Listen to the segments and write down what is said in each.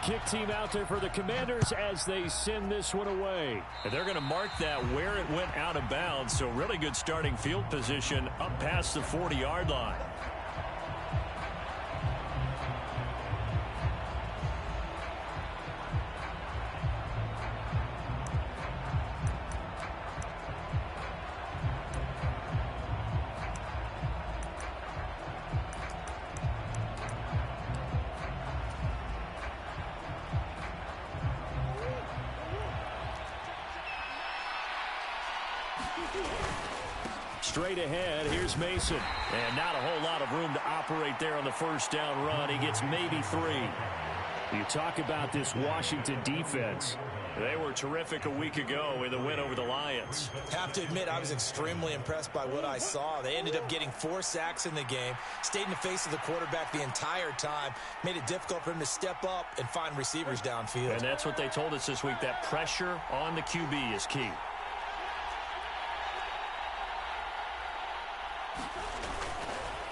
kick team out there for the Commanders as they send this one away. And they're going to mark that where it went out of bounds. So really good starting field position up past the 40-yard line. Straight ahead, here's Mason. And not a whole lot of room to operate there on the first down run. He gets maybe 3. You talk about this Washington defense. They were terrific a week ago in the win over the Lions. Have to admit, I was extremely impressed by what I saw. They ended up getting 4 sacks in the game, stayed in the face of the quarterback the entire time, made it difficult for him to step up and find receivers downfield. And that's what they told us this week, that pressure on the QB is key.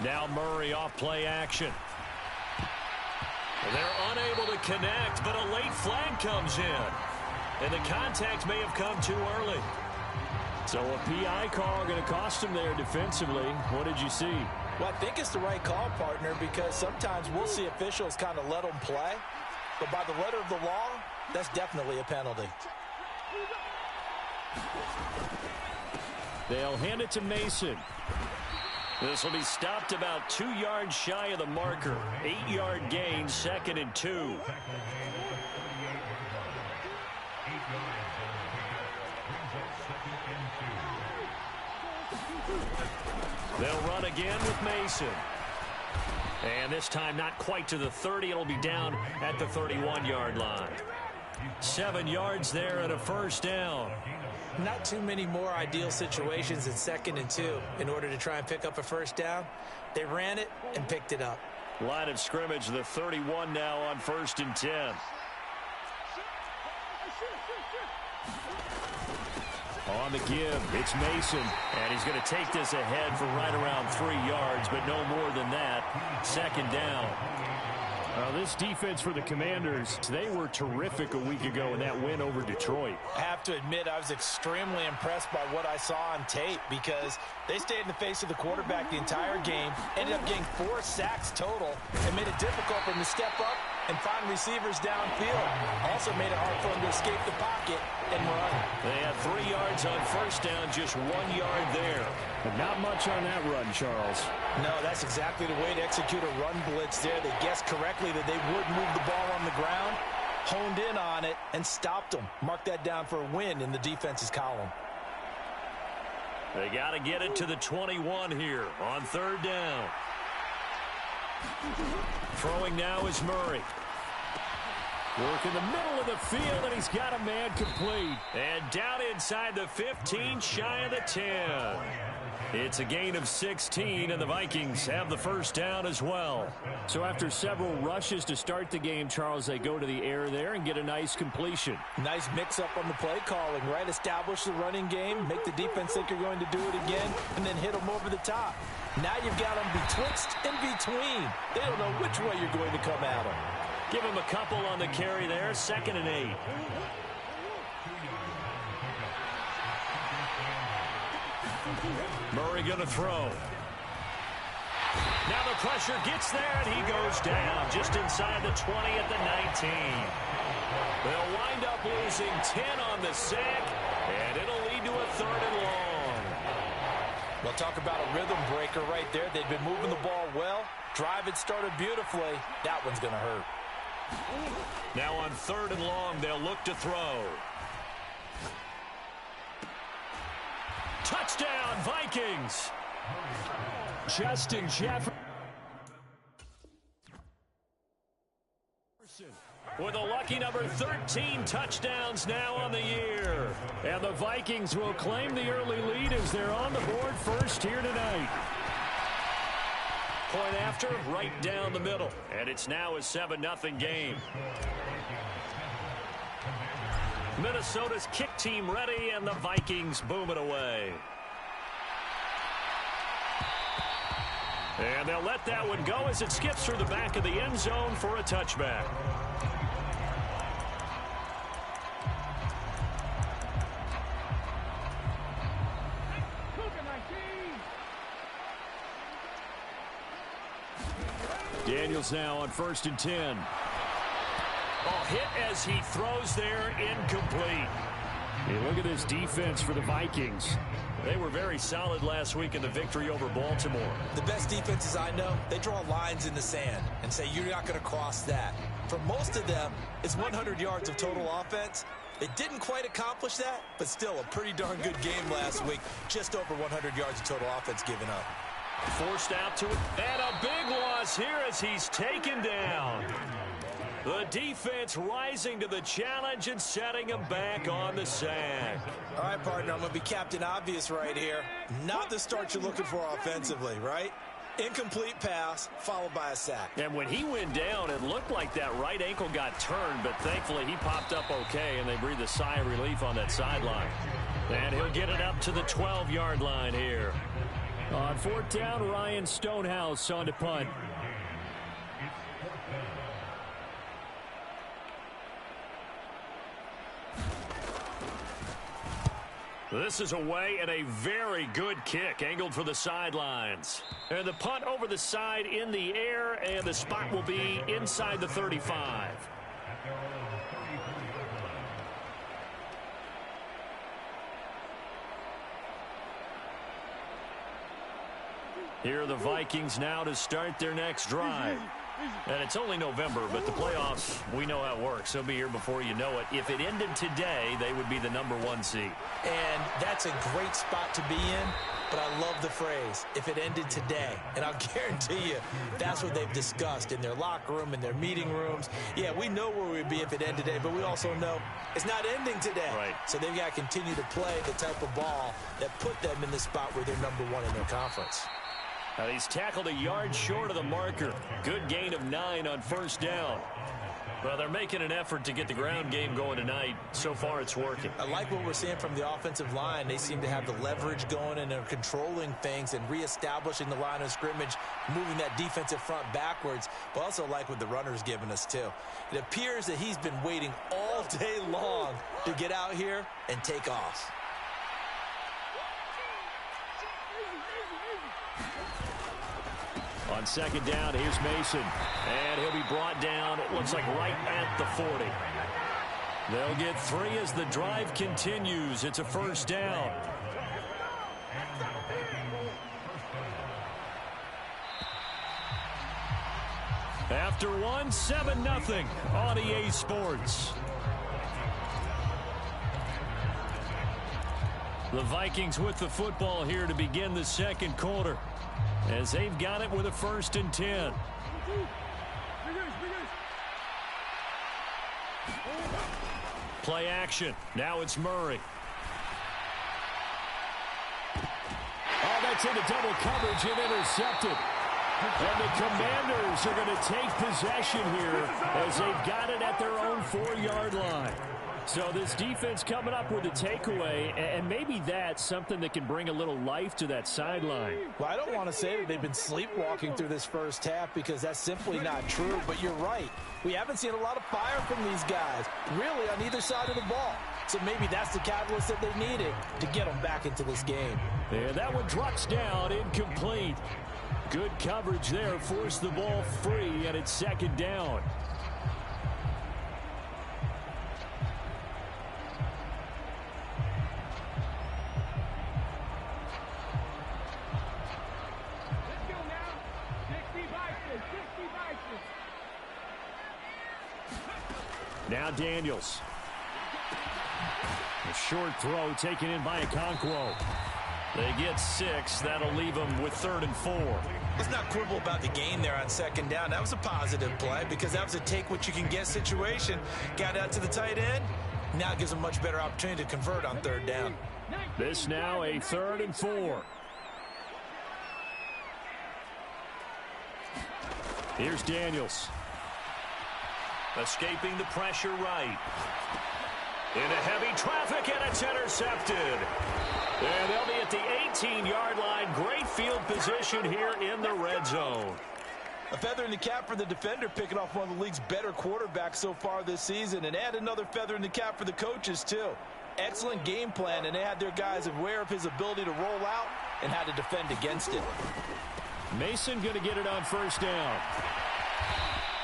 Now Murray off play action. They're unable to connect, but a late flag comes in. And the contact may have come too early. So a PI call going to cost him there defensively. What did you see? Well, I think it's the right call, partner, because sometimes we'll see officials kind of let them play. But by the letter of the law, that's definitely a penalty. They'll hand it to Mason. This will be stopped about 2 yards shy of the marker. 8-yard gain, 2nd and 2. They'll run again with Mason. And this time not quite to the 30. It'll be down at the 31-yard line. 7 yards there and a first down. Not too many more ideal situations in 2nd and 2 in order to try and pick up a first down. They ran it and picked it up. Line of scrimmage, the 31 now on 1st and 10. On the give, it's Mason. And he's going to take this ahead for right around 3 yards, but no more than that. 2nd down. This defense for the Commanders, they were terrific a week ago in that win over Detroit. I have to admit, I was extremely impressed by what I saw on tape because they stayed in the face of the quarterback the entire game, ended up getting 4 sacks total, and made it difficult for him to step up and find receivers downfield. Also made it hard for him to escape the pocket and run. They had 3 yards on first down, just 1 yard there. But not much on that run, Charles. No, that's exactly the way to execute a run blitz there. They guessed correctly that they would move the ball on the ground, honed in on it, and stopped them. Mark that down for a win in the defense's column. They got to get it to the 21 here on 3rd down. Throwing now is Murray. Work in the middle of the field, and he's got a man complete. And down inside the 15, shy of the 10. It's a gain of 16, and the Vikings have the first down as well. So after several rushes to start the game, Charles, they go to the air there and get a nice completion. Nice mix-up on the play calling, right? Establish the running game, make the defense think you're going to do it again, and then hit them over the top. Now you've got them betwixt and between. They don't know which way you're going to come at them. Give him a couple on the carry there, 2nd and 8. Murray going to throw. Now the pressure gets there, and he goes down just inside the 20 at the 19. They'll wind up losing 10 on the sack, and it'll lead to a 3rd and long. Well, talk about a rhythm breaker right there. They've been moving the ball well. Drive had started beautifully. That one's going to hurt. Now on 3rd and long, they'll look to throw. Touchdown, Vikings! Justin Jefferson with a lucky number 13 touchdowns now on the year. And the Vikings will claim the early lead as they're on the board first here tonight. Point after, right down the middle. And it's now a 7-0 game. Minnesota's kick team ready, and the Vikings boom it away. And they'll let that one go as it skips through the back of the end zone for a touchback. Daniels now on 1st and 10. Oh, hit as he throws there, incomplete. Hey, look at this defense for the Vikings. They were very solid last week in the victory over Baltimore. The best defenses I know, they draw lines in the sand and say you're not going to cross that. For most of them, it's 100 yards of total offense. They didn't quite accomplish that, but still a pretty darn good game last week. Just over 100 yards of total offense given up. Forced out to it, and a big loss here as he's taken down. The defense rising to the challenge and setting him back on the sack. All right, partner, I'm going to be Captain Obvious right here. Not the start you're looking for offensively, right? Incomplete pass, followed by a sack. And when he went down, it looked like that right ankle got turned, but thankfully he popped up okay, and they breathed a sigh of relief on that sideline. And he'll get it up to the 12-yard line here. On 4th down, Ryan Stonehouse on to punt. This is away and a very good kick angled for the sidelines. And the punt over the side in the air, and the spot will be inside the 35. Here are the Vikings now to start their next drive. And it's only November, but the playoffs, we know how it works. They'll be here before you know it. If it ended today, they would be the #1 seed. And that's a great spot to be in, but I love the phrase, if it ended today. And I'll guarantee you, that's what they've discussed in their locker room, in their meeting rooms. Yeah, we know where we'd be if it ended today, but we also know it's not ending today. Right. So they've got to continue to play the type of ball that put them in the spot where they're #1 in their conference. Now he's tackled a yard short of the marker. Good gain of 9 on 1st down. Well, they're making an effort to get the ground game going tonight. So far, it's working. I like what we're seeing from the offensive line. They seem to have the leverage going, and they're controlling things and reestablishing the line of scrimmage, moving that defensive front backwards, but also like what the runner's giving us, too. It appears that he's been waiting all day long to get out here and take off. On 2nd down, here's Mason. And he'll be brought down, it looks like right at the 40. They'll get 3 as the drive continues. It's a 1st down. After one, 7-0 on EA Sports. The Vikings with the football here to begin the 2nd quarter, as they've got it with a 1st and 10. Play action. Now it's Murray. Oh, that's into double coverage and intercepted. And the Commanders are going to take possession here as they've got it at their own 4-yard line. So this defense coming up with a takeaway, and maybe that's something that can bring a little life to that sideline. Well, I don't want to say that they've been sleepwalking through this first half because that's simply not true, but you're right. We haven't seen a lot of fire from these guys, really, on either side of the ball. So maybe that's the catalyst that they needed to get them back into this game. And that one drops down, incomplete. Good coverage there, forced the ball free, and it's 2nd down. Now Daniels. A short throw taken in by Okonkwo. They get 6. That'll leave them with 3rd and 4. Let's not quibble about the gain there on 2nd down. That was a positive play because that was a take-what-you-can-get situation. Got out to the tight end. Now it gives them a much better opportunity to convert on 3rd down. This now a 3rd and 4. Here's Daniels. Escaping the pressure right. Into heavy traffic, and it's intercepted. And they'll be at the 18-yard line. Great field position here in the red zone. A feather in the cap for the defender, picking off one of the league's better quarterbacks so far this season. And add another feather in the cap for the coaches, too. Excellent game plan, and they had their guys aware of his ability to roll out and how to defend against it. Mason going to get it on 1st down.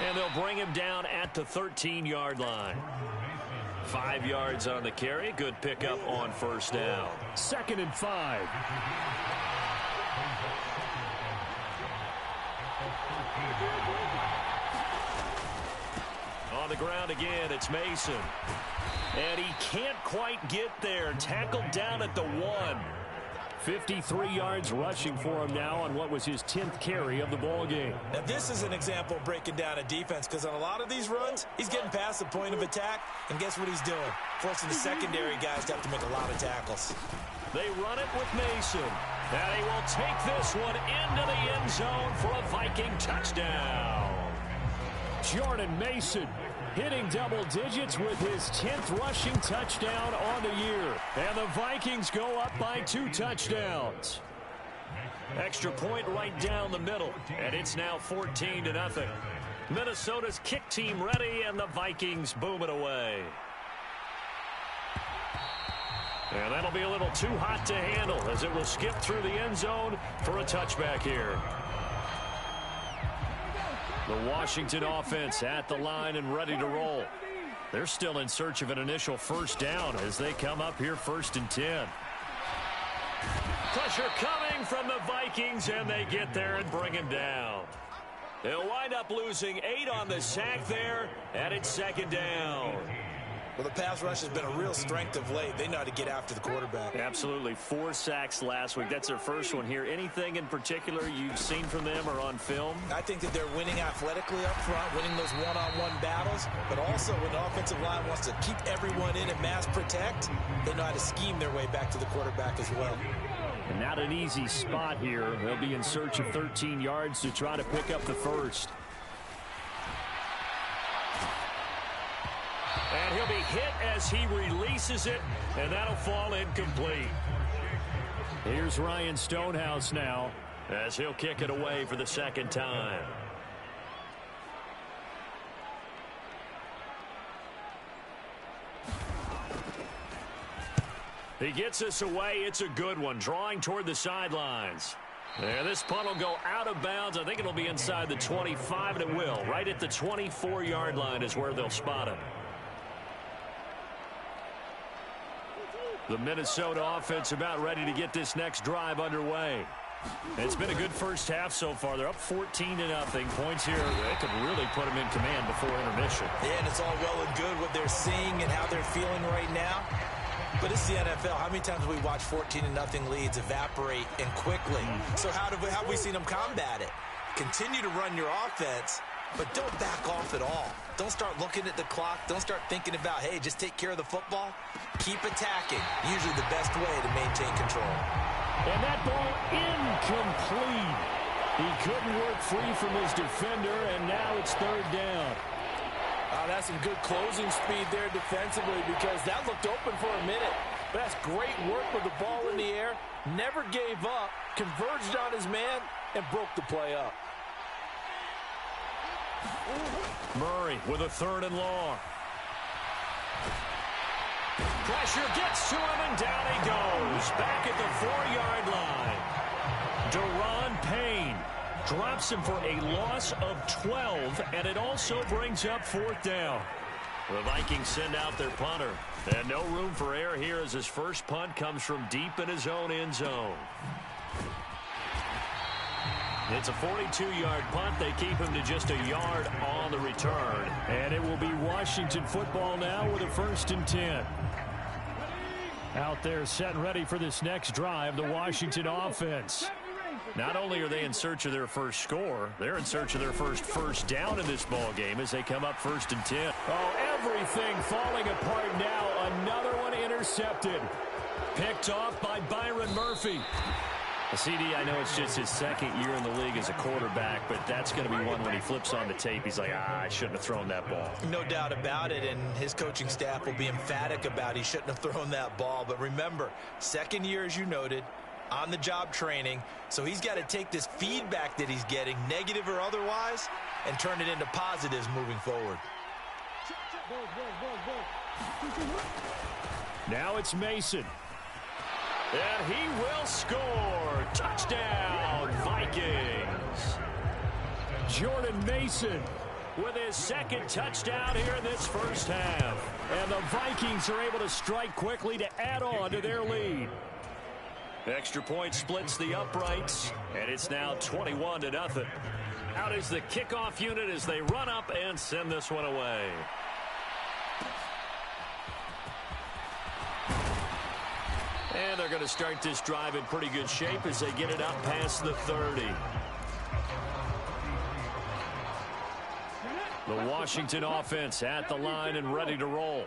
And they'll bring him down at the 13-yard line. 5 yards on the carry. Good pickup on first down. 2nd and 5. On the ground again, it's Mason. And he can't quite get there. Tackled down at the 1. 53 yards rushing for him now on what was his 10th carry of the ball game. Now this is an example of breaking down a defense, because on a lot of these runs, he's getting past the point of attack, and guess what he's doing? Forcing the secondary guys to have to make a lot of tackles. They run it with Mason. And he will take this one into the end zone for a Viking touchdown. Jordan Mason hitting double digits with his 10th rushing touchdown on the year. And the Vikings go up by 2 touchdowns. Extra point right down the middle. And it's now 14-0. Minnesota's kick team ready, and the Vikings boom it away. And that'll be a little too hot to handle as it will skip through the end zone for a touchback here. The Washington offense at the line and ready to roll. They're still in search of an initial first down as they come up here 1st and 10. Pressure coming from the Vikings, and they get there and bring him down. They'll wind up losing 8 on the sack there, and it's 2nd down. Well, the pass rush has been a real strength of late. They know how to get after the quarterback. Absolutely. 4 sacks last week. That's their first one here. Anything in particular you've seen from them or on film? I think that they're winning athletically up front, winning those one-on-one battles, but also when the offensive line wants to keep everyone in and mass protect, they know how to scheme their way back to the quarterback as well. And not an easy spot here. They'll be in search of 13 yards to try to pick up the first. And he'll be hit as he releases it, and that'll fall incomplete. Here's Ryan Stonehouse now as he'll kick it away for the 2nd time. He gets us away. It's a good one, drawing toward the sidelines. And this punt will go out of bounds. I think it'll be inside the 25, and it will. Right at the 24-yard line is where they'll spot it. The Minnesota offense about ready to get this next drive underway. It's been a good first half so far. They're up 14-0. Points here. They could really put them in command before intermission. Yeah, and it's all well and good what they're seeing and how they're feeling right now. But it's the NFL. How many times have we watched 14-0 leads evaporate and quickly? So how have we seen them combat it? Continue to run your offense, but don't back off at all. Don't start looking at the clock. Don't start thinking about, hey, just take care of the football. Keep attacking. Usually the best way to maintain control. And that ball incomplete. He couldn't work free from his defender, and now it's 3rd down. That's some good closing speed there defensively, because that looked open for a minute. But that's great work with the ball in the air. Never gave up, converged on his man, and broke the play up. Murray with a 3rd and long. Pressure gets to him, and down he goes. Back at the 4-yard line. Deron Payne drops him for a loss of 12, and it also brings up 4th down. The Vikings send out their punter. And no room for error here as his first punt comes from deep in his own end zone. It's a 42-yard punt. They keep him to just a yard on the return. And it will be Washington football now with a 1st and 10. Out there set and ready for this next drive, the Washington offense. Not only are they in search of their first score, they're in search of their first down in this ball game as they come up 1st and 10. Oh, everything falling apart now. Another one intercepted. Picked off by Byron Murphy. CD, I know it's just his 2nd year in the league as a quarterback, but that's going to be one when he flips on the tape. He's like, I shouldn't have thrown that ball. No doubt about it, and his coaching staff will be emphatic about he shouldn't have thrown that ball. But remember, 2nd year, as you noted, on-the-job training, so he's got to take this feedback that he's getting, negative or otherwise, and turn it into positives moving forward. Now it's Mason. And he will score. Touchdown, Vikings. Jordan Mason with his second touchdown here in this first half. And the Vikings are able to strike quickly to add on to their lead. Extra point splits the uprights, and it's now 21-0. Out is the kickoff unit as they run up and send this one away. And they're going to start this drive in pretty good shape as they get it up past the 30. The Washington offense at the line and ready to roll.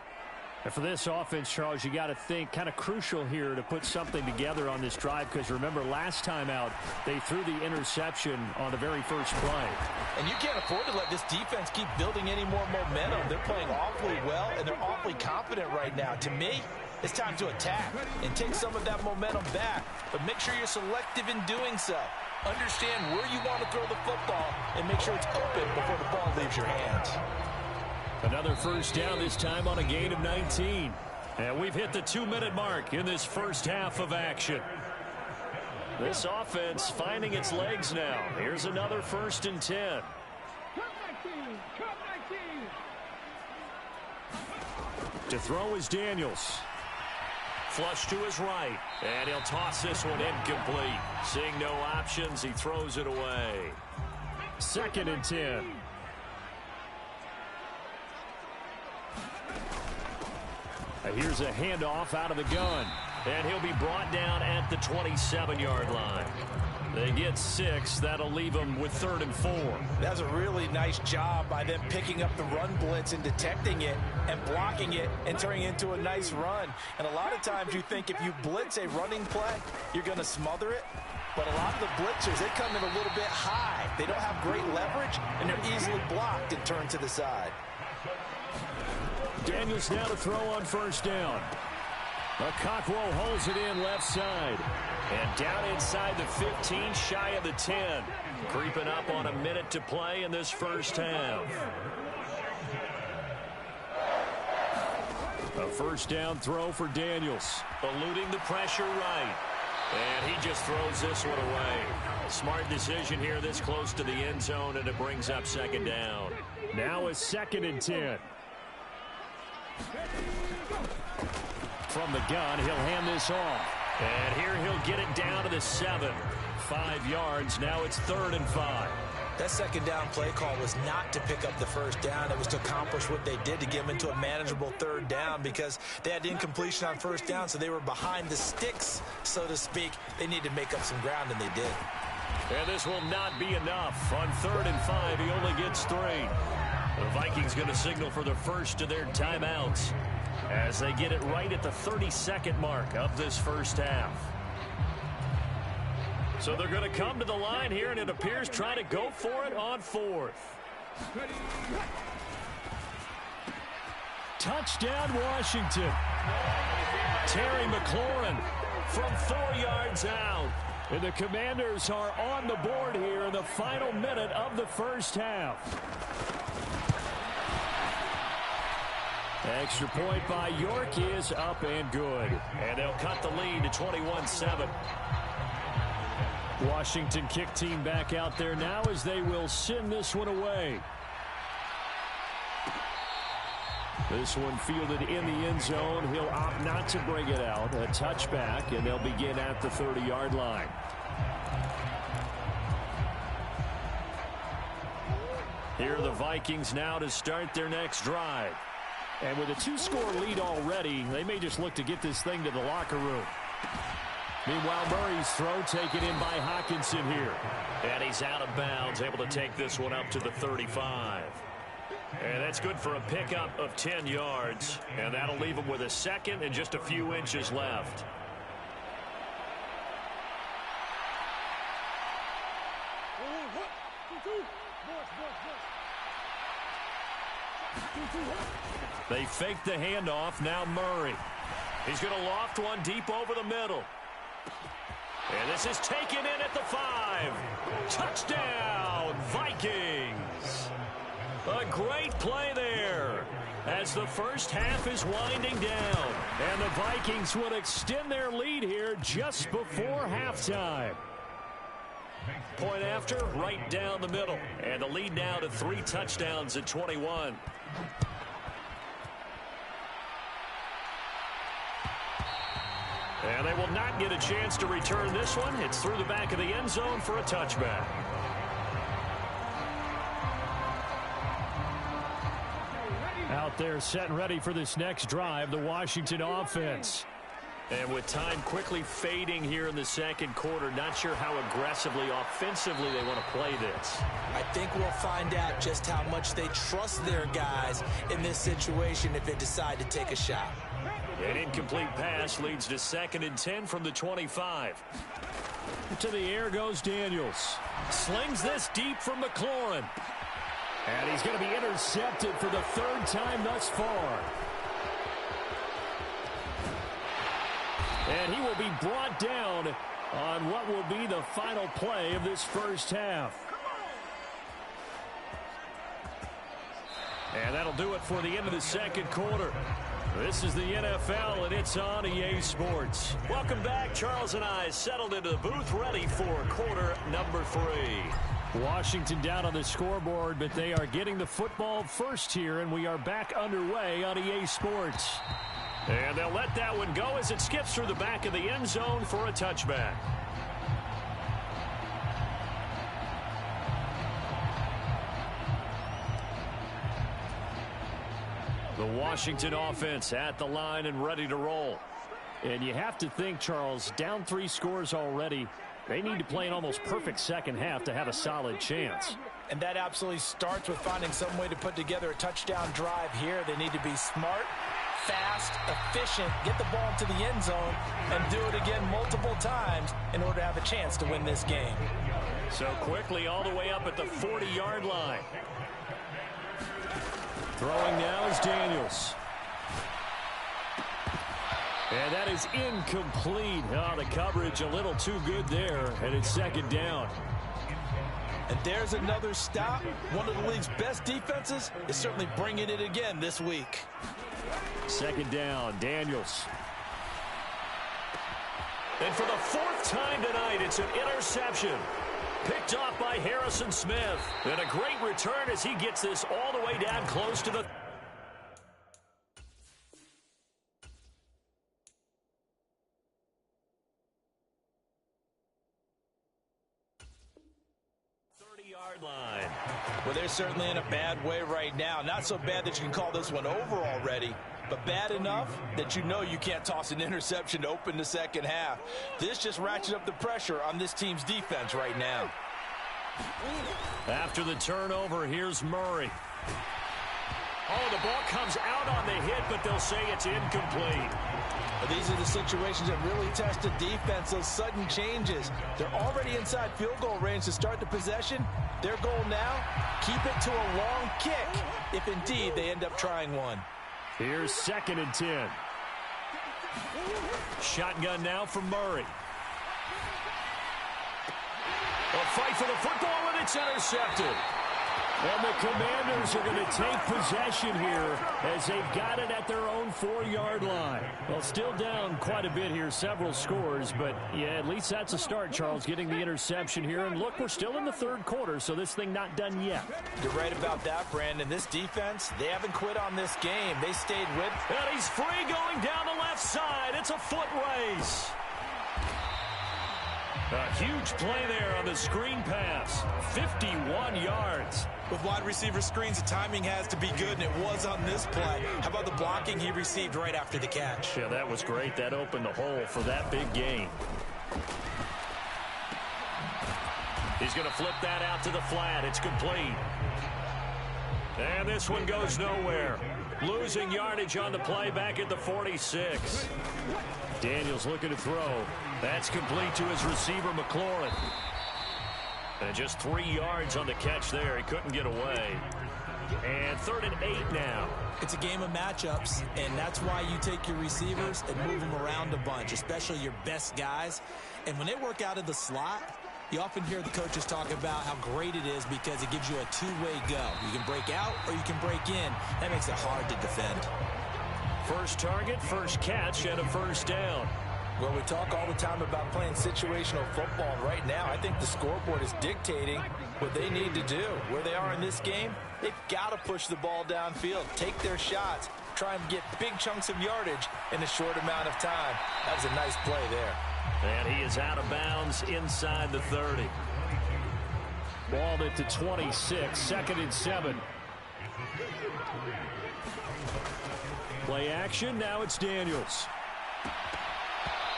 And for this offense, Charles, you got to think kind of crucial here to put something together on this drive, because remember last time out they threw the interception on the very first play. And you can't afford to let this defense keep building any more momentum. They're playing awfully well, and they're awfully confident right now. To me, it's time to attack and take some of that momentum back, but make sure you're selective in doing so. Understand where you want to throw the football and make sure it's open before the ball leaves your hands. Another first down, this time on a gain of 19. And we've hit the 2-minute mark in this first half of action. This offense finding its legs now. Here's another 1st and 10. To throw is Daniels. Flush to his right, and he'll toss this one incomplete. Seeing no options, he throws it away. 2nd and 10. Here's a handoff out of the gun. And he'll be brought down at the 27-yard line. They get 6. That'll leave them with 3rd and 4. That's a really nice job by them picking up the run blitz and detecting it and blocking it and turning it into a nice run. And a lot of times you think if you blitz a running play, you're going to smother it. But a lot of the blitzers, they come in a little bit high. They don't have great leverage, and they're easily blocked and turned to the side. Daniels now to throw on 1st down. Okakwo holds it in left side. And down inside the 15, shy of the 10. Creeping up on a minute to play in this first half. A 1st down throw for Daniels. Eluding the pressure right. And he just throws this one away. Smart decision here this close to the end zone, and it brings up 2nd down. Now a 2nd and 10. From the gun, he'll hand this off. And here he'll get it down to the 7. 5 yards. Now it's 3rd and 5. That 2nd down play call was not to pick up the 1st down. It was to accomplish what they did to get them into a manageable 3rd down, because they had incompletion on 1st down, so they were behind the sticks, so to speak. They needed to make up some ground, and they did. And this will not be enough. On 3rd and 5, he only gets 3. The Vikings going to signal for the first of their timeouts as they get it right at the 32nd mark of this first half. So they're going to come to the line here, and it appears trying to go for it on 4th. Touchdown, Washington. Terry McLaurin from 4 yards out. And the Commanders are on the board here in the final minute of the first half. Extra point by York is up and good. And they'll cut the lead to 21-7. Washington kick team back out there now as they will send this one away. This one fielded in the end zone. He'll opt not to bring it out. A touchback, and they'll begin at the 30-yard line. Here are the Vikings now to start their next drive. And with a 2-score lead already, they may just look to get this thing to the locker room. Meanwhile, Murray's throw taken in by Hockenson here. And he's out of bounds, able to take this one up to the 35. And that's good for a pickup of 10 yards. And that'll leave him with a 2nd and just a few inches left. They fake the handoff. Now Murray. He's going to loft one deep over the middle. And this is taken in at the 5. Touchdown, Vikings. A great play there as the first half is winding down. And the Vikings would extend their lead here just before halftime. Point after, right down the middle. And the lead now to 3 touchdowns at 21. And they will not get a chance to return this one. It's through the back of the end zone for a touchback. Out there set and ready for this next drive, the Washington offense. And with time quickly fading here in the second quarter, not sure how aggressively, offensively they want to play this. I think we'll find out just how much they trust their guys in this situation if they decide to take a shot. An incomplete pass leads to 2nd and 10 from the 25. To the air goes Daniels. Slings this deep from McLaurin. And he's going to be intercepted for the 3rd time thus far. And he will be brought down on what will be the final play of this first half. And that'll do it for the end of the second quarter. This is the NFL, and it's on EA Sports. Welcome back. Charles and I settled into the booth, ready for quarter number 3. Washington down on the scoreboard, but they are getting the football first here, and we are back underway on EA Sports. And they'll let that one go as it skips through the back of the end zone for a touchback. The Washington offense at the line and ready to roll. And you have to think, Charles, down 3 scores already. They need to play an almost perfect second half to have a solid chance. And that absolutely starts with finding some way to put together a touchdown drive here. They need to be smart, fast, efficient, get the ball into the end zone, and do it again multiple times in order to have a chance to win this game. So quickly all the way up at the 40-yard line. Throwing now is Daniels. And that is incomplete. Oh, the coverage a little too good there, and it's 2nd down. And there's another stop. One of the league's best defenses is certainly bringing it again this week. 2nd down, Daniels. And for the 4th time tonight, it's an interception. Picked off by Harrison Smith. And a great return as he gets this all the way down close to the 30-yard line. Well, they're certainly in a bad way right now. Not so bad that you can call this one over already, but bad enough that you know you can't toss an interception to open the second half. This just ratchets up the pressure on this team's defense right now. After the turnover, here's Murray. Oh, the ball comes out on the hit, but they'll say it's incomplete. Well, these are the situations that really test the defense, those sudden changes. They're already inside field goal range to start the possession. Their goal now, keep it to a long kick, if indeed they end up trying one. Here's 2nd and 10. Shotgun now from Murray. A fight for the football, and it's intercepted. And the Commanders are going to take possession here as they've got it at their own 4-yard line. Well, still down quite a bit here, several scores, but yeah, at least that's a start, Charles, getting the interception here. And look, we're still in the 3rd quarter, so this thing not done yet. You're right about that, Brandon. This defense, they haven't quit on this game. They stayed with. And he's free going down the left side. It's a foot race. A huge play there on the screen pass. 51 yards. With wide receiver screens, the timing has to be good, and it was on this play. How about the blocking he received right after the catch? Yeah, that was great. That opened the hole for that big gain. He's going to flip that out to the flat. It's complete. And this one goes nowhere. Losing yardage on the play back at the 46. Daniels looking to throw. That's complete to his receiver, McLaurin. And just 3 yards on the catch there. He couldn't get away. And 3rd and 8 now. It's a game of matchups, and that's why you take your receivers and move them around a bunch, especially your best guys. And when they work out of the slot, you often hear the coaches talk about how great it is because it gives you a two-way go. You can break out or you can break in. That makes it hard to defend. First target, first catch, and a 1st down. Well, we talk all the time about playing situational football, and right now I think the scoreboard is dictating what they need to do. Where they are in this game, they've got to push the ball downfield, take their shots, try and get big chunks of yardage in a short amount of time. That was a nice play there. And he is out of bounds inside the 30. Ball at the 26, 2nd and 7. Play action, now it's Daniels.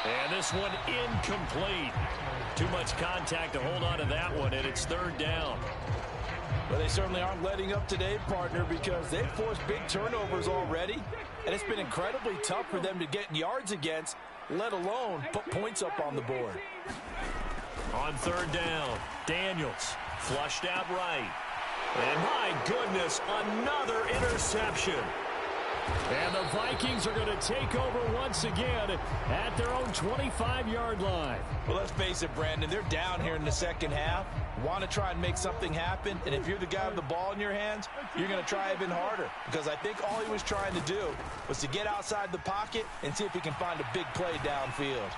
And this one incomplete. Too much contact to hold on to that one, and it's 3rd down. Well, they certainly aren't letting up today, partner, because they've forced big turnovers already, and it's been incredibly tough for them to get yards against, let alone put points up on the board. On 3rd down, Daniels flushed out right. And my goodness, another interception. And the Vikings are going to take over once again at their own 25-yard line. Well, let's face it, Brandon, they're down here in the second half. Want to try and make something happen, and if you're the guy with the ball in your hands, you're going to try even harder, because I think all he was trying to do was to get outside the pocket and see if he can find a big play downfield.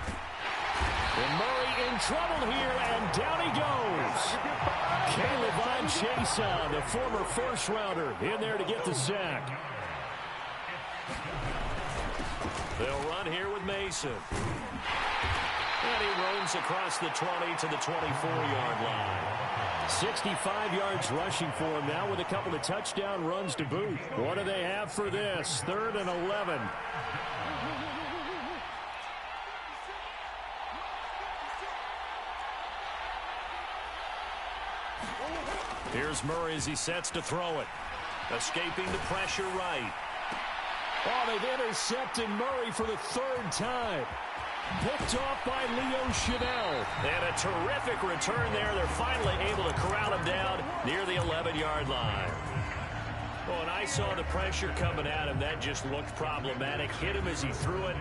And Murray in trouble here, and down he goes. Caleb Chason, the former first-rounder, in there to get the sack. They'll run here with Mason. And he roams across the 20 to the 24-yard line. 65 yards rushing for him now with a couple of touchdown runs to boot. What do they have for this? 3rd and 11. Here's Murray as he sets to throw it. Escaping the pressure right. Oh, they've intercepted Murray for the 3rd time. Picked off by Leo Chanel. And a terrific return there. They're finally able to corral him down near the 11-yard line. Well, and I saw the pressure coming at him. That just looked problematic. Hit him as he threw it,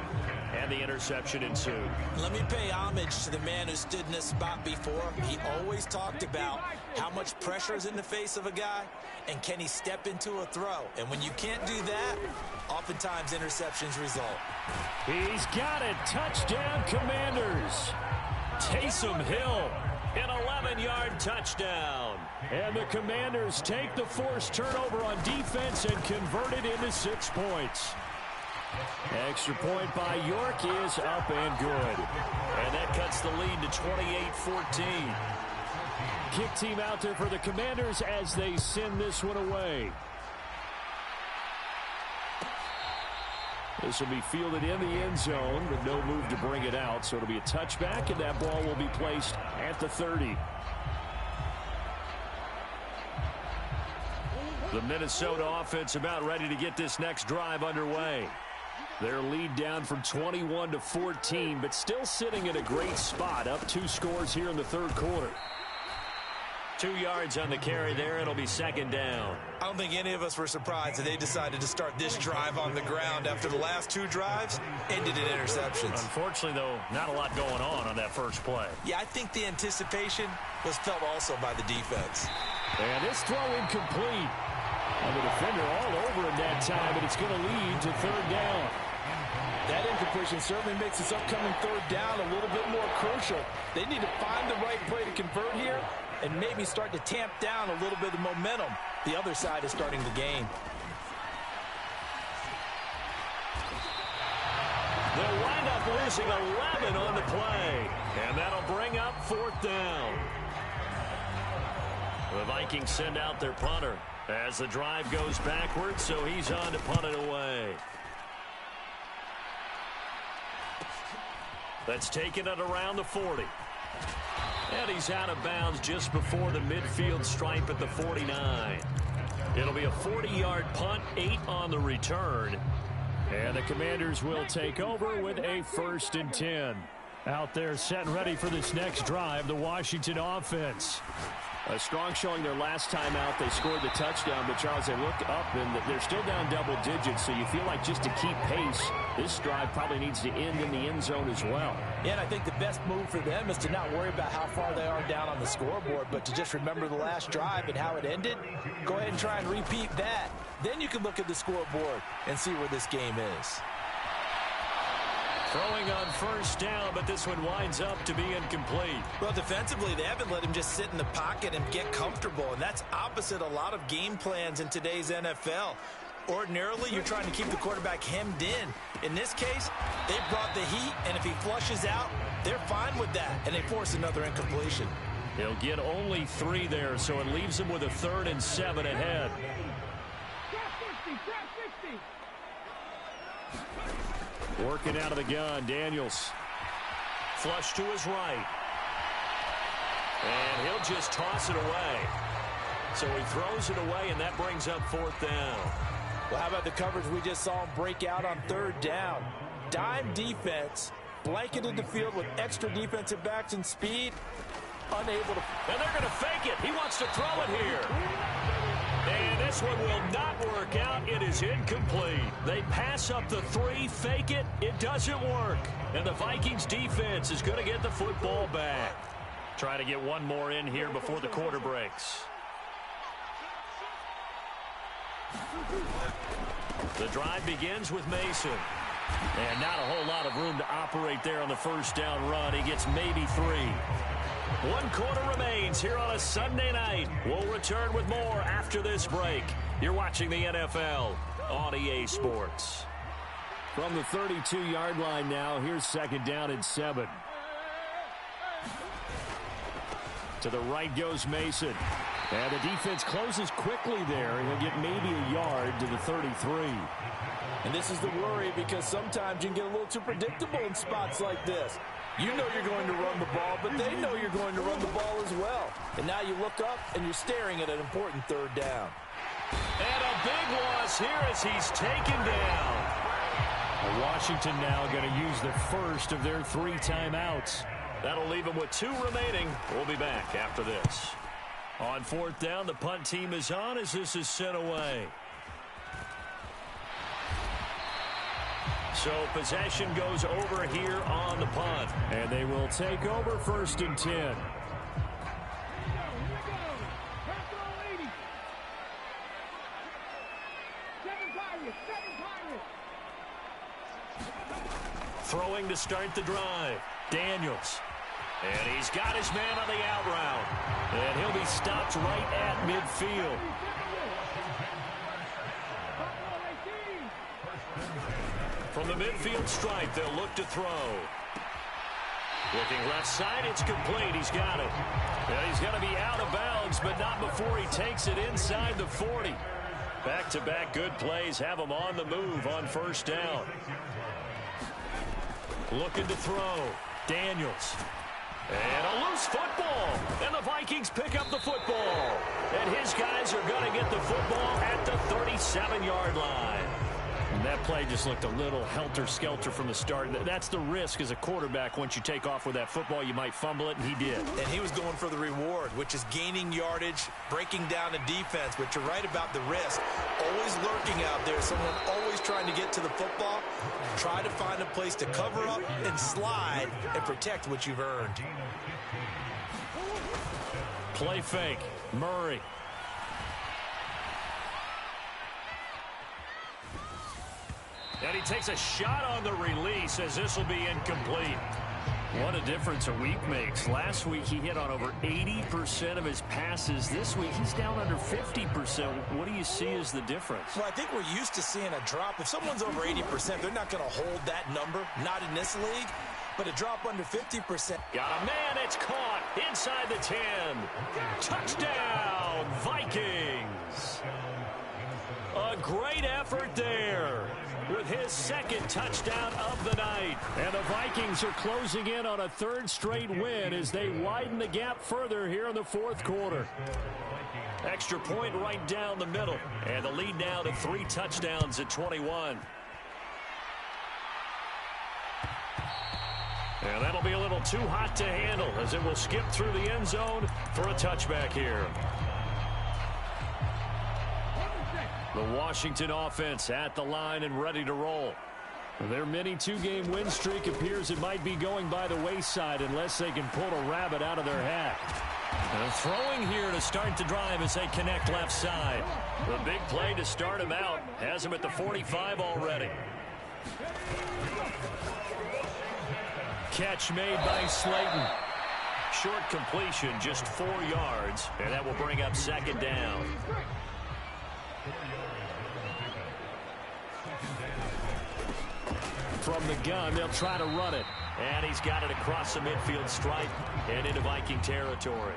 and the interception ensued. Let me pay homage to the man who stood in this spot before. He always talked about how much pressure is in the face of a guy, and can he step into a throw. And when you can't do that, oftentimes interceptions result. He's got it. Touchdown, Commanders. Taysom Hill, an 11-yard touchdown. And the Commanders take the forced turnover on defense and convert it into 6 points. Extra point by York is up and good. And that cuts the lead to 28-14. Kick team out there for the Commanders as they send this one away. This will be fielded in the end zone with no move to bring it out. So it'll be a touchback, and that ball will be placed at the 30. The Minnesota offense about ready to get this next drive underway. Their lead down from 21 to 14, but still sitting in a great spot. Up 2 scores here in the 3rd quarter. 2 yards on the carry there. It'll be 2nd down. I don't think any of us were surprised that they decided to start this drive on the ground after the last 2 drives ended in interceptions. Unfortunately, though, not a lot going on that first play. Yeah, I think the anticipation was felt also by the defense. And this throw incomplete. And the defender all over him that time, and it's going to lead to 3rd down. That incompletion certainly makes this upcoming 3rd down a little bit more crucial. They need to find the right play to convert here and maybe start to tamp down a little bit of momentum. The other side is starting the game. They'll wind up losing 11 on the play. And that'll bring up 4th down. The Vikings send out their punter as the drive goes backwards, so he's on to punt it away. That's taken it around the 40. And he's out of bounds just before the midfield stripe at the 49. It'll be a 40-yard punt, 8 on the return. And the Commanders will take over with a 1st and 10. Out there set and ready for this next drive, the Washington offense. A strong showing their last time out. They scored the touchdown, but Charles, they look up and they're still down double digits, so you feel like just to keep pace, this drive probably needs to end in the end zone as well. Yeah, and I think the best move for them is to not worry about how far they are down on the scoreboard, but to just remember the last drive and how it ended. Go ahead and try and repeat that. Then you can look at the scoreboard and see where this game is. Throwing on first down, but this one winds up to be incomplete. Well, defensively, they haven't let him just sit in the pocket and get comfortable, and that's opposite a lot of game plans in today's NFL. Ordinarily, you're trying to keep the quarterback hemmed in. In this case, they brought the heat, and if he flushes out, they're fine with that, and they force another incompletion. He'll get only 3 there, so it leaves him with a 3rd and 7 ahead. Working out of the gun, Daniels. Flush to his right. And he'll just toss it away. So he throws it away, and that brings up 4th down. Well, how about the coverage we just saw him break out on 3rd down? Dime defense, blanketed the field with extra defensive backs and speed. Unable to... And they're going to fake it. He wants to throw it here. And this one will not work out. It is incomplete. They pass up the 3, fake it. It doesn't work. And the Vikings defense is going to get the football back. Trying to get one more in here before the quarter breaks. The drive begins with Mason. And not a whole lot of room to operate there on the first down run. He gets maybe 3. 1 quarter remains here on a Sunday night. We'll return with more after this break. You're watching the NFL on EA Sports. From the 32-yard line now, here's 2nd down and 7. To the right goes Mason. And the defense closes quickly there. He'll get maybe a yard to the 33. And this is the worry, because sometimes you can get a little too predictable in spots like this. You know you're going to run the ball, but they know you're going to run the ball as well. And now you look up, and you're staring at an important 3rd down. And a big loss here as he's taken down. Washington now going to use the first of their 3 timeouts. That'll leave him with 2 remaining. We'll be back after this. On 4th down, the punt team is on as this is sent away. So possession goes over here on the punt. And they will take over 1st and 10. Throwing to start the drive. Daniels. And he's got his man on the out route. And he'll be stopped right at midfield. From the midfield stripe, they'll look to throw. Looking left side, it's complete. He's got it. And he's going to be out of bounds, but not before he takes it inside the 40. Back-to-back good plays have him on the move on 1st down. Looking to throw. Daniels. And a loose football. And the Vikings pick up the football. And his guys are going to get the football at the 37-yard line. And that play just looked a little helter-skelter from the start. That's the risk as a quarterback. Once you take off with that football, you might fumble it, and he did. And he was going for the reward, which is gaining yardage, breaking down the defense. But you're right about the risk. Always lurking out there, someone always trying to get to the football. Try to find a place to cover up and slide and protect what you've earned. Play fake. Murray. And he takes a shot on the release as this will be incomplete. What a difference a week makes. Last week he hit on over 80% of his passes. This week he's down under 50%. What do you see as the difference? Well, I think we're used to seeing a drop. If someone's over 80%, they're not going to hold that number. Not in this league. But a drop under 50%. Got a man, it's caught inside the 10. Touchdown, Vikings. A great effort there with his 2nd touchdown of the night. And the Vikings are closing in on a 3rd straight win as they widen the gap further here in the 4th quarter. Extra point right down the middle. And the lead now to 3 touchdowns at 21. And that'll be a little too hot to handle as it will skip through the end zone for a touchback here. The Washington offense at the line and ready to roll. Their mini 2-game win streak appears it might be going by the wayside unless they can pull a rabbit out of their hat. And throwing here to start the drive as they connect left side. The big play to start him out has him at the 45 already. catch made by Slayton. Short completion, just 4 yards, and that will bring up second down. From the gun, they'll try to run it. And he's got it across the midfield stripe and into Viking territory.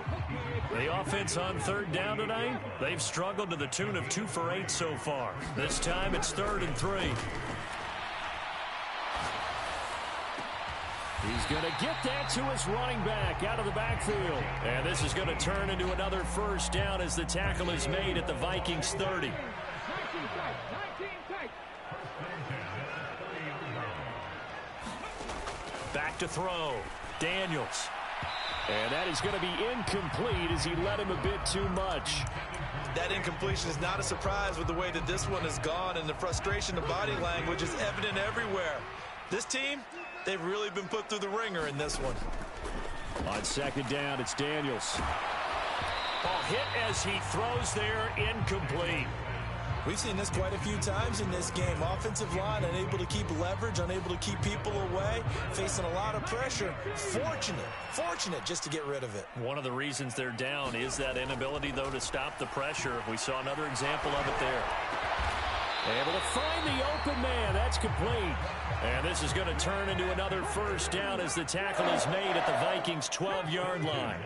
The offense on third down tonight, they've struggled to the tune of 2 for 8 so far. This time it's 3rd and 3. He's going to get that to his running back out of the backfield. And this is going to turn into another first down as the tackle is made at the Vikings 30. Back to throw. Daniels. And that is going to be incomplete as he led him a bit too much. That incompletion is not a surprise with the way that this one has gone, and the frustration, the body language is evident everywhere. This team, they've really been put through the ringer in this one. On second down, it's Daniels. Ball hit as he throws there, incomplete. We've seen this quite a few times in this game. Offensive line unable to keep leverage, unable to keep people away, facing a lot of pressure. Fortunate just to get rid of it. One of the reasons they're down is that inability, though, to stop the pressure. We saw another example of it there. Able to find the open man. That's complete. And this is going to turn into another first down as the tackle is made at the Vikings' 12-yard line.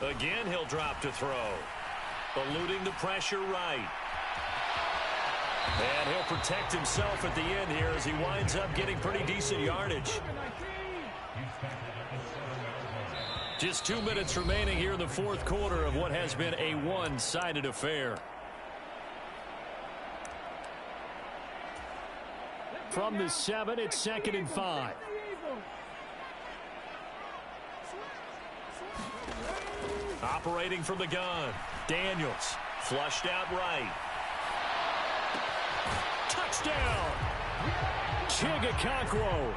Again, he'll drop to throw. Eluding the pressure right. And he'll protect himself at the end here as he winds up getting pretty decent yardage. Just 2 minutes remaining here in the fourth quarter of what has been a one-sided affair. From the 7, it's 2nd and 5. Operating from the gun. Daniels flushed out right. Touchdown! Chigakonkwo.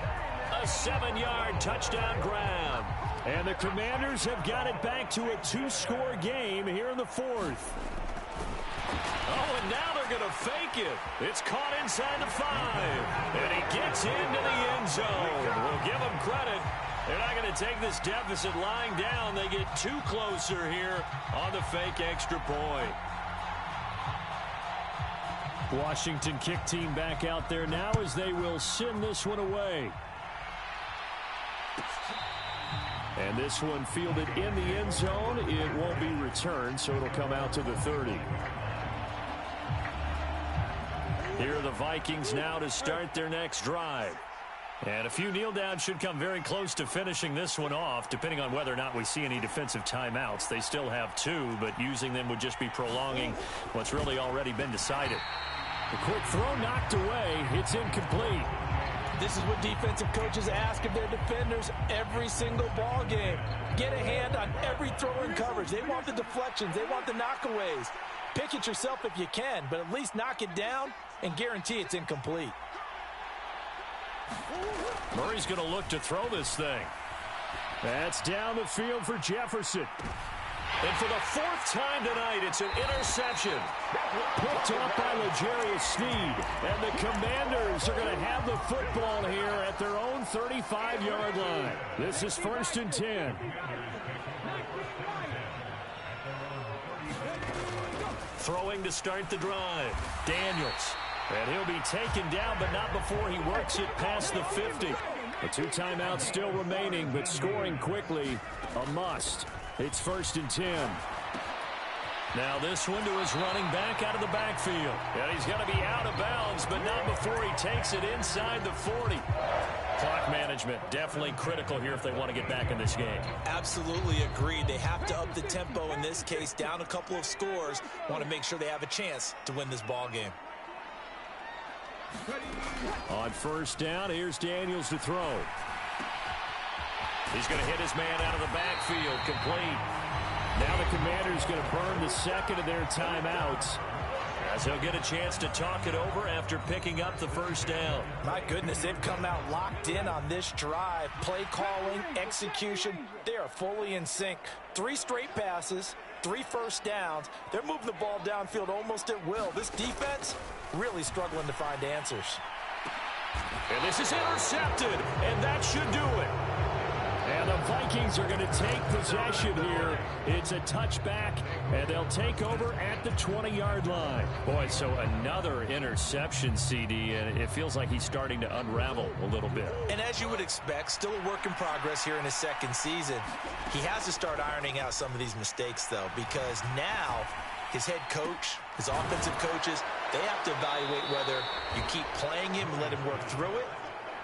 A 7-yard touchdown grab. And the Commanders have got it back to a 2-score game here in the 4th. Oh, and now they're going to fake it. It's caught inside the 5. And he gets into the end zone. We'll give him credit. They're not going to take this deficit lying down. They get 2 closer here on the fake extra point. Washington kick team back out there now as they will send this one away. And this one fielded in the end zone. It won't be returned, so it'll come out to the 30. Here are the Vikings now to start their next drive. And a few kneel downs should come very close to finishing this one off, depending on whether or not we see any defensive timeouts. They still have 2, but using them would just be prolonging what's really already been decided. The quick throw knocked away. It's incomplete. This is what defensive coaches ask of their defenders every single ball game. Get a hand on every throw in coverage. They want the deflections. They want the knockaways. Pick it yourself if you can, but at least knock it down and guarantee it's incomplete. Murray's going to look to throw this thing. That's down the field for Jefferson. And for the 4th time tonight, it's an interception. Picked off by L'Jarius Sneed. And the Commanders are going to have the football here at their own 35-yard line. This is 1st and 10. Throwing to start the drive. Daniels. And he'll be taken down, but not before he works it past the 50. The 2 timeouts still remaining, but scoring quickly, a must. It's 1st and 10. Now this one to his running back out of the backfield. And he's going to be out of bounds, but not before he takes it inside the 40. Clock management definitely critical here if they want to get back in this game. Absolutely agreed. They have to up the tempo in this case, down a couple of scores. Want to make sure they have a chance to win this ball game. On 1st down, here's Daniels to throw. He's going to hit his man out of the backfield, complete. Now the Commanders going to burn the 2nd of their timeouts. As he'll get a chance to talk it over after picking up the 1st down. My goodness, they've come out locked in on this drive. Play calling, execution, they are fully in sync. 3 straight passes, 3 first downs. They're moving the ball downfield almost at will. This defense really struggling to find answers. And this is intercepted, and that should do it. And the Vikings are going to take possession here. It's a touchback, and they'll take over at the 20-yard line. Boy, so another interception, CD, and it feels like he's starting to unravel a little bit. And as you would expect, still a work in progress here in his second season. He has to start ironing out some of these mistakes, though, because now his head coach, his offensive coaches, they have to evaluate whether you keep playing him and let him work through it,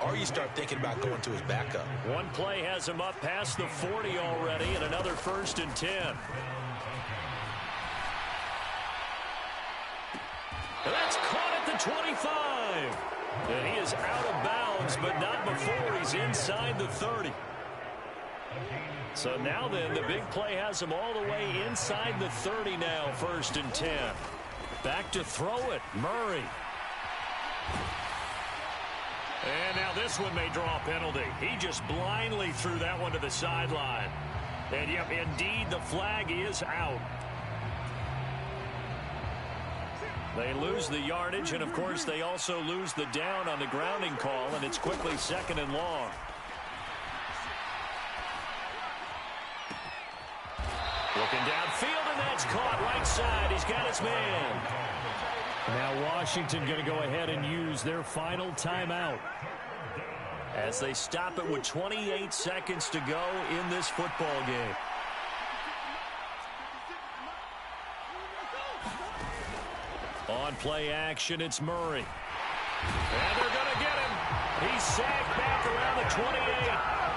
or you start thinking about going to his backup. One play has him up past the 40 already, and another 1st and 10. And that's caught at the 25. And he is out of bounds, but not before he's inside the 30. So now then, the big play has him all the way inside the 30 now, 1st and 10. Back to throw it, Murray. And now this one may draw a penalty. He just blindly threw that one to the sideline. And, yep, indeed, the flag is out. They lose the yardage, and, of course, they also lose the down on the grounding call, and it's quickly 2nd and long. Looking downfield, and that's caught right side. He's got his man. Now Washington going to go ahead and use their final timeout, as they stop it with 28 seconds to go in this football game. On play action, it's Murray. And they're going to get him. He's sacked back around the 28.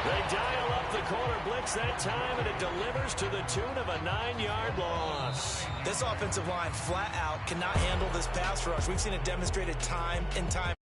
They dial up the corner blitz that time, and it delivers to the tune of a 9-yard loss. This offensive line flat out cannot handle this pass rush. We've seen it demonstrated time and time